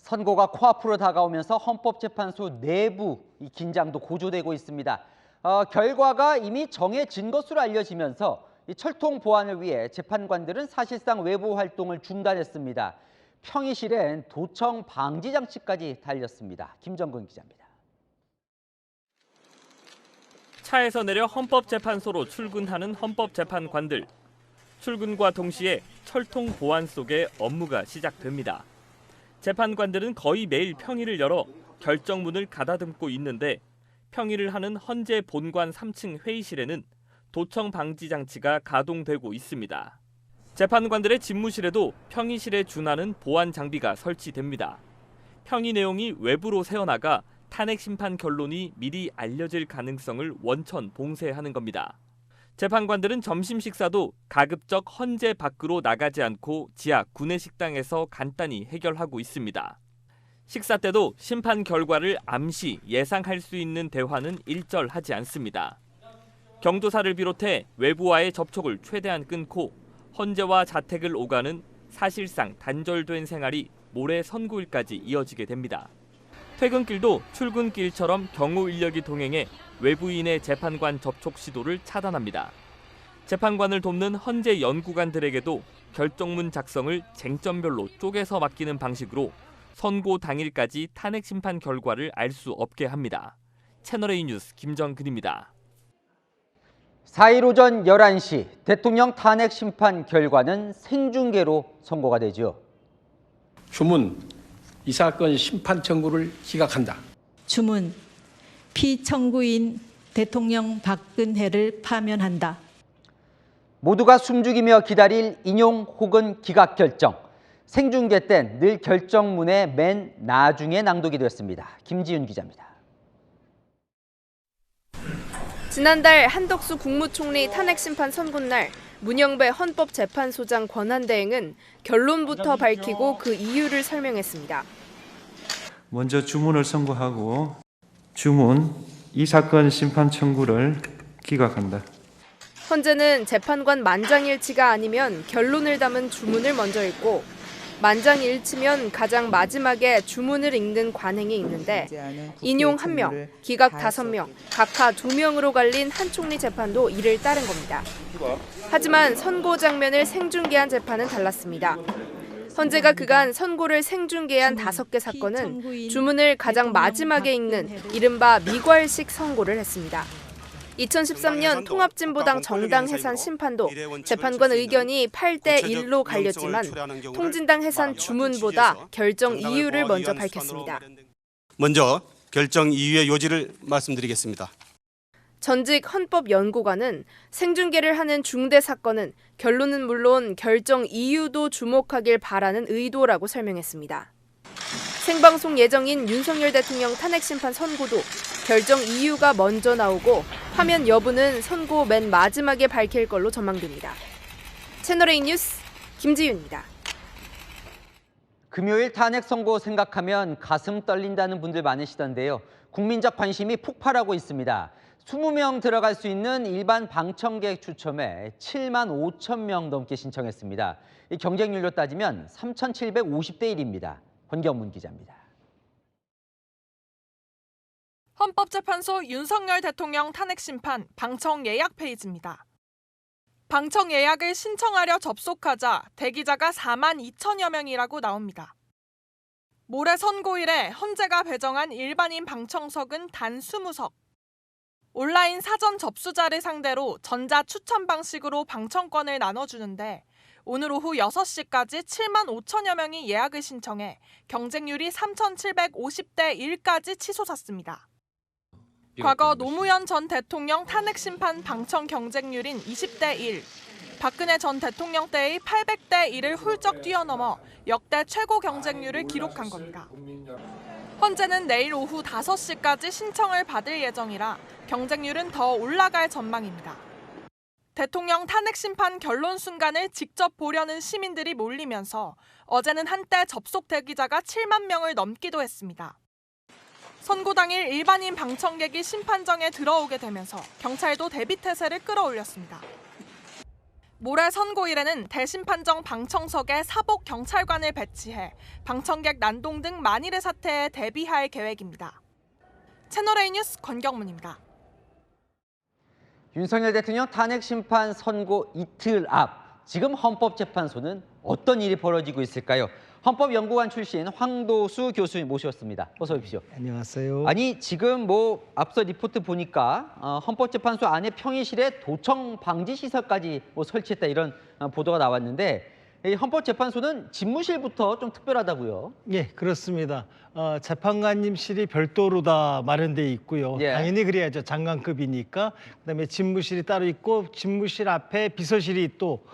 선고가 코앞으로 다가오면서 헌법재판소 내부 긴장도 고조되고 있습니다. 결과가 이미 정해진 것으로 알려지면서 철통 보완을 위해 재판관들은 사실상 외부 활동을 중단했습니다. 평의실엔 도청 방지 장치까지 달렸습니다. 김정근 기자입니다. 차에서 내려 헌법재판소로 출근하는 헌법재판관들. 출근과 동시에 철통 보완 속에 업무가 시작됩니다. 재판관들은 거의 매일 평의를 열어 결정문을 가다듬고 있는데 평의를 하는 헌재 본관 3층 회의실에는 도청 방지 장치가 가동되고 있습니다. 재판관들의 집무실에도 평의실에 준하는 보안 장비가 설치됩니다. 평의 내용이 외부로 새어나가 탄핵 심판 결론이 미리 알려질 가능성을 원천 봉쇄하는 겁니다. 재판관들은 점심 식사도 가급적 헌재 밖으로 나가지 않고 지하 구내식당에서 간단히 해결하고 있습니다. 식사 때도 심판 결과를 암시 예상할 수 있는 대화는 일절하지 않습니다. 경도사를 비롯해 외부와의 접촉을 최대한 끊고 헌재와 자택을 오가는 사실상 단절된 생활이 모레 선고일까지 이어지게 됩니다. 퇴근길도 출근길처럼 경호 인력이 동행해 외부인의 재판관 접촉 시도를 차단합니다. 재판관을 돕는 헌재 연구관들에게도 결정문 작성을 쟁점별로 쪼개서 맡기는 방식으로 선고 당일까지 탄핵 심판 결과를 알 수 없게 합니다. 채널A 뉴스 김정근입니다. 4일 오전 11시 대통령 탄핵 심판 결과는 생중계로 선고가 되죠. 주문, 이 사건 심판 청구를 기각한다. 주문, 피청구인 대통령 박근혜를 파면한다. 모두가 숨죽이며 기다릴 인용 혹은 기각 결정. 생중계 땐 늘 결정문의 맨 나중에 낭독이 됐습니다. 김지윤 기자입니다. 지난달 한덕수 국무총리 탄핵심판 선고날 문영배 헌법재판소장 권한대행은 결론부터 밝히고 그 이유를 설명했습니다. 먼저 주문을 선고하고 주문, 이 사건 심판 청구를 기각한다. 헌재는 재판관 만장일치가 아니면 결론을 담은 주문을 먼저 읽고 만장일치면 가장 마지막에 주문을 읽는 관행이 있는데 인용 1명, 기각 5명, 각하 2명으로 갈린 한 총리 재판도 이를 따른 겁니다. 하지만 선고 장면을 생중계한 재판은 달랐습니다. 헌재가 그간 선고를 생중계한 5개 사건은 주문을 가장 마지막에 읽는 이른바 미괄식 선고를 했습니다. 2013년 통합진보당 정당 해산 심판도 재판관 의견이 8대1로 갈렸지만 통진당 해산 주문보다 결정 이유를 먼저 밝혔습니다. 먼저 결정 이유의 요지를 말씀드리겠습니다. 전직 헌법연구관은 생중계를 하는 중대 사건은 결론은 물론 결정 이유도 주목하길 바라는 의도라고 설명했습니다. 생방송 예정인 윤석열 대통령 탄핵심판 선고도 결정 이유가 먼저 나오고 화면 여부는 선고 맨 마지막에 밝힐 걸로 전망됩니다. 채널A 뉴스 김지윤입니다. 금요일 탄핵 선고 생각하면 가슴 떨린다는 분들 많으시던데요. 국민적 관심이 폭발하고 있습니다. 20명 들어갈 수 있는 일반 방청객 추첨에 7만 5천 명 넘게 신청했습니다. 이 경쟁률로 따지면 3,750대 1입니다. 권경문 기자입니다. 헌법재판소 윤석열 대통령 탄핵심판 방청 예약 페이지입니다. 방청 예약을 신청하려 접속하자 대기자가 4만 2천여 명이라고 나옵니다. 모레 선고일에 헌재가 배정한 일반인 방청석은 단 20석. 온라인 사전 접수자를 상대로 전자 추천 방식으로 방청권을 나눠주는데 오늘 오후 6시까지 7만 5천여 명이 예약을 신청해 경쟁률이 3,750대 1까지 치솟았습니다. 과거 노무현 전 대통령 탄핵심판 방청 경쟁률인 20대 1, 박근혜 전 대통령 때의 800대 1을 훌쩍 뛰어넘어 역대 최고 경쟁률을 기록한 겁니다. 헌재는 내일 오후 5시까지 신청을 받을 예정이라 경쟁률은 더 올라갈 전망입니다. 대통령 탄핵심판 결론 순간을 직접 보려는 시민들이 몰리면서 어제는 한때 접속 대기자가 7만 명을 넘기도 했습니다. 선고 당일 일반인 방청객이 심판정에 들어오게 되면서 경찰도 대비 태세를 끌어올렸습니다. 모레 선고일에는 대심판정 방청석에 사복 경찰관을 배치해 방청객 난동 등 만일의 사태에 대비할 계획입니다. 채널A 뉴스 권경문입니다. 윤석열 대통령 탄핵 심판 선고 이틀 앞, 지금 헌법재판소는 어떤 일이 벌어지고 있을까요? 헌법연구관 출신 황도수 교수님 모셨습니다. 어서 오십시오. 안녕하세요. 아니 지금 뭐 앞서 리포트 보니까 헌법재판소 안에 평의실에 도청 방지 시설까지 뭐 설치했다 이런 보도가 나왔는데 이 헌법재판소는 집무실부터 좀 특별하다고요? 예, 그렇습니다. 재판관님실이 별도로 다 마련돼 있고요. 예. 당연히 그래야죠. 장관급이니까. 그다음에 집무실이 따로 있고 집무실 앞에 비서실이 또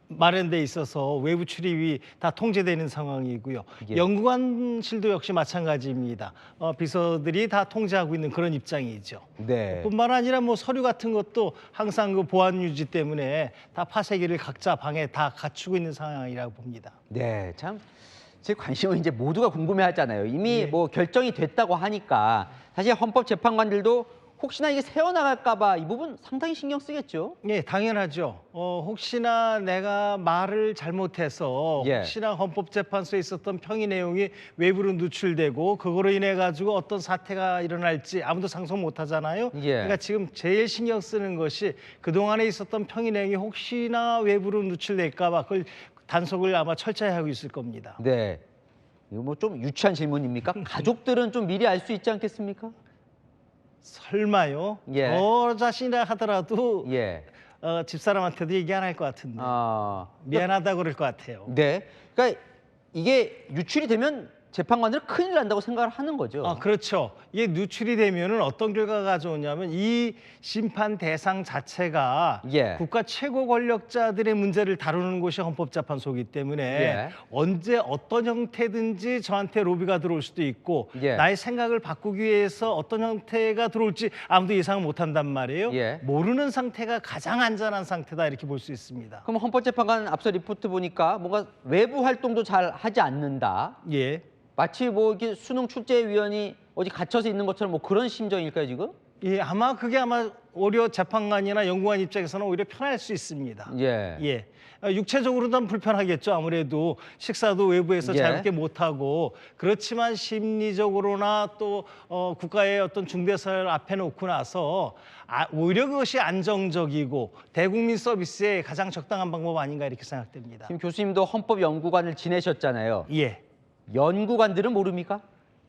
마련돼 있어서 외부 출입이 다 통제되는 상황이고요. 예. 연구관실도 역시 마찬가지입니다. 비서들이 다 통제하고 있는 그런 입장이죠. 네. 뿐만 아니라 뭐 서류 같은 것도 항상 그 보안 유지 때문에 다 파쇄기를 각자 방에 다 갖추고 있는 상황이라고 봅니다. 네, 참 제 관심은 이제 모두가 궁금해하잖아요. 이미 예. 뭐 결정이 됐다고 하니까 사실 헌법재판관들도 혹시나 이게 새어나갈까 봐 이 부분 상당히 신경 쓰겠죠? 예, 당연하죠. 혹시나 내가 말을 잘못해서 예. 혹시나 헌법재판소에 있었던 평의 내용이 외부로 누출되고 그거로 인해 가지고 어떤 사태가 일어날지 아무도 상상 못 하잖아요. 예. 그러니까 지금 제일 신경 쓰는 것이 그동안에 있었던 평의 내용이 혹시나 외부로 누출될까 봐 그걸 단속을 아마 철저히 하고 있을 겁니다. 네. 이거 뭐 좀 유치한 질문입니까? 가족들은 좀 미리 알 수 있지 않겠습니까? 설마요? 예. 저 자신이라 하더라도 예. 집사람한테도 얘기 안 할 것 같은데 아, 미안하다고 그럴 것 같아요. 네. 그러니까 이게 유출이 되면 재판관들은 큰일 난다고 생각을 하는 거죠. 그렇죠. 이게 누출이 되면은 어떤 결과가 가져오냐면 이 심판 대상 자체가 예. 국가 최고 권력자들의 문제를 다루는 곳이 헌법재판소이기 때문에 예. 언제 어떤 형태든지 저한테 로비가 들어올 수도 있고 예. 나의 생각을 바꾸기 위해서 어떤 형태가 들어올지 아무도 예상을 못한단 말이에요. 예. 모르는 상태가 가장 안전한 상태다 이렇게 볼 수 있습니다. 그럼 헌법재판관 앞서 리포트 보니까 뭔가 외부 활동도 잘 하지 않는다. 예. 마치 뭐 이게 수능 출제위원이 어디 갇혀서 있는 것처럼 뭐 그런 심정일까요 지금? 예, 그게 아마 오히려 재판관이나 연구관 입장에서는 오히려 편할 수 있습니다. 예. 예. 육체적으로는 불편하겠죠. 아무래도 식사도 외부에서 예. 자유롭게 못하고 그렇지만 심리적으로나 또 국가의 어떤 중대사를 앞에 놓고 나서 오히려 그것이 안정적이고 대국민 서비스에 가장 적당한 방법 아닌가 이렇게 생각됩니다. 지금 교수님도 헌법연구관을 지내셨잖아요. 예. 연구관들은 모릅니까?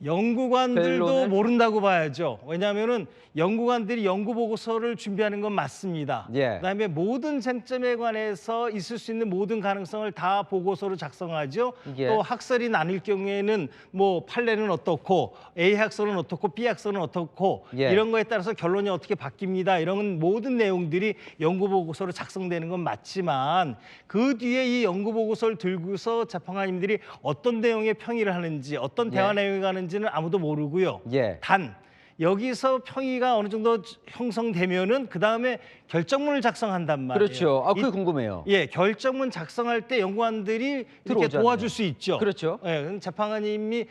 연구관들도 변론을? 모른다고 봐야죠. 왜냐하면은 연구관들이 연구 보고서를 준비하는 건 맞습니다. 예. 그다음에 모든 쟁점에 관해서 있을 수 있는 모든 가능성을 다 보고서로 작성하죠. 예. 또 학설이 나뉠 경우에는 뭐 판례는 어떻고 A 학설은 어떻고 B 학설은 어떻고 예. 이런 거에 따라서 결론이 어떻게 바뀝니다. 이런 모든 내용들이 연구 보고서로 작성되는 건 맞지만 그 뒤에 이 연구 보고서를 들고서 재판관님들이 어떤 내용의 평의를 하는지 어떤 대화 예. 내용이 가는지는 아무도 모르고요. 예. 단 여기서 평의가 어느 정도 형성되면은 그 다음에 결정문을 작성한단 말이에요. 그렇죠. 그게 궁금해요. 예, 결정문 작성할 때 연구관들이 이렇게 들어오잖아요. 도와줄 수 있죠. 그렇죠. 예, 그럼 재판관님이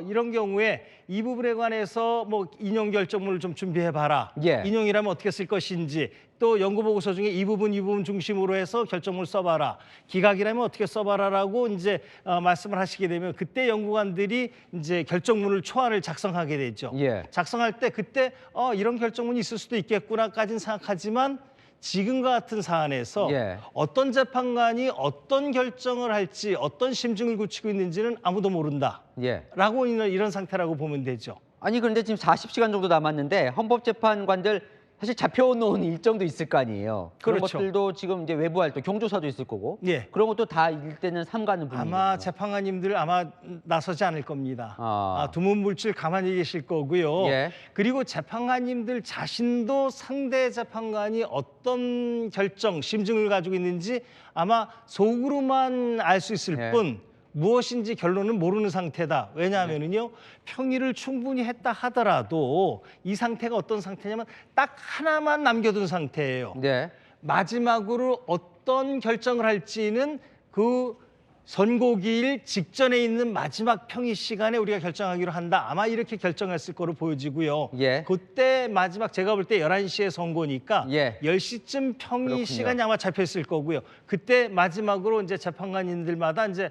이런 경우에 이 부분에 관해서 뭐 인용 결정문을 좀 준비해봐라. 예. 인용이라면 어떻게 쓸 것인지 또 연구 보고서 중에 이 부분 중심으로 해서 결정문을 써봐라. 기각이라면 어떻게 써봐라라고 이제 말씀을 하시게 되면 그때 연구관들이 이제 결정문을 초안을 작성하게 되죠. 예. 작성할 때 그때 이런 결정문이 있을 수도 있겠구나까지는 생각하지만 지금과 같은 사안에서 예. 어떤 재판관이 어떤 결정을 할지 어떤 심증을 굳히고 있는지는 아무도 모른다. 예. 라고 이런 상태라고 보면 되죠. 아니 그런데 지금 40시간 정도 남았는데 헌법재판관들 사실 잡혀놓은 일정도 있을 거 아니에요. 그런 그렇죠. 것들도 지금 이제 외부 활동, 경조사도 있을 거고. 예. 그런 것도 다 일대는 삼가는 분위기. 아마 재판관님들 아마 나서지 않을 겁니다. 아. 두문불출 가만히 계실 거고요. 예. 그리고 재판관님들 자신도 상대 재판관이 어떤 결정, 심증을 가지고 있는지 아마 속으로만 알 수 있을 예. 뿐 무엇인지 결론은 모르는 상태다. 왜냐하면요, 평의를 충분히 했다 하더라도 이 상태가 어떤 상태냐면 딱 하나만 남겨둔 상태예요. 네. 마지막으로 어떤 결정을 할지는 그 선고기일 직전에 있는 마지막 평의 시간에 우리가 결정하기로 한다. 아마 이렇게 결정했을 거로 보여지고요. 예. 그때 마지막 제가 볼 때 11시에 선고니까 예. 10시쯤 평의 그렇군요. 시간이 아마 잡혔을 거고요. 그때 마지막으로 이제 재판관님들마다 이제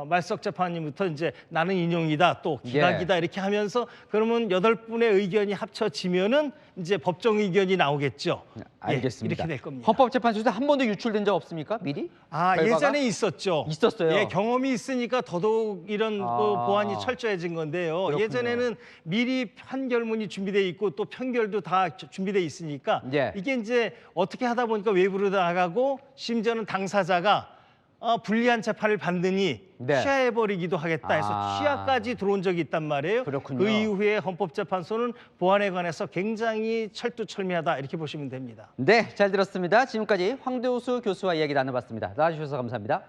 말석 재판님부터 이제 나는 인용이다 또 기각이다 이렇게 하면서 그러면 8분의 의견이 합쳐지면은 이제 법정 의견이 나오겠죠. 알겠습니다. 예, 이렇게 될 겁니다. 헌법재판소에서 한 번도 유출된 적 없습니까? 미리? 결과가? 예전에 있었죠. 있었어요. 예, 경험이 있으니까 더더욱 이런 보완이 철저해진 건데요. 그렇군요. 예전에는 미리 판결문이 준비돼 있고 또 판결도 다 준비돼 있으니까 예. 이게 이제 어떻게 하다 보니까 외부로 나가고 심지어는 당사자가 불리한 재판을 받느니 네. 취하해버리기도 하겠다 해서 취하까지 들어온 적이 있단 말이에요. 그렇군요. 그 이후에 헌법재판소는 보안에 관해서 굉장히 철두철미하다 이렇게 보시면 됩니다. 네, 잘 들었습니다. 지금까지 황도수 교수와 이야기 나눠봤습니다. 나와주셔서 감사합니다.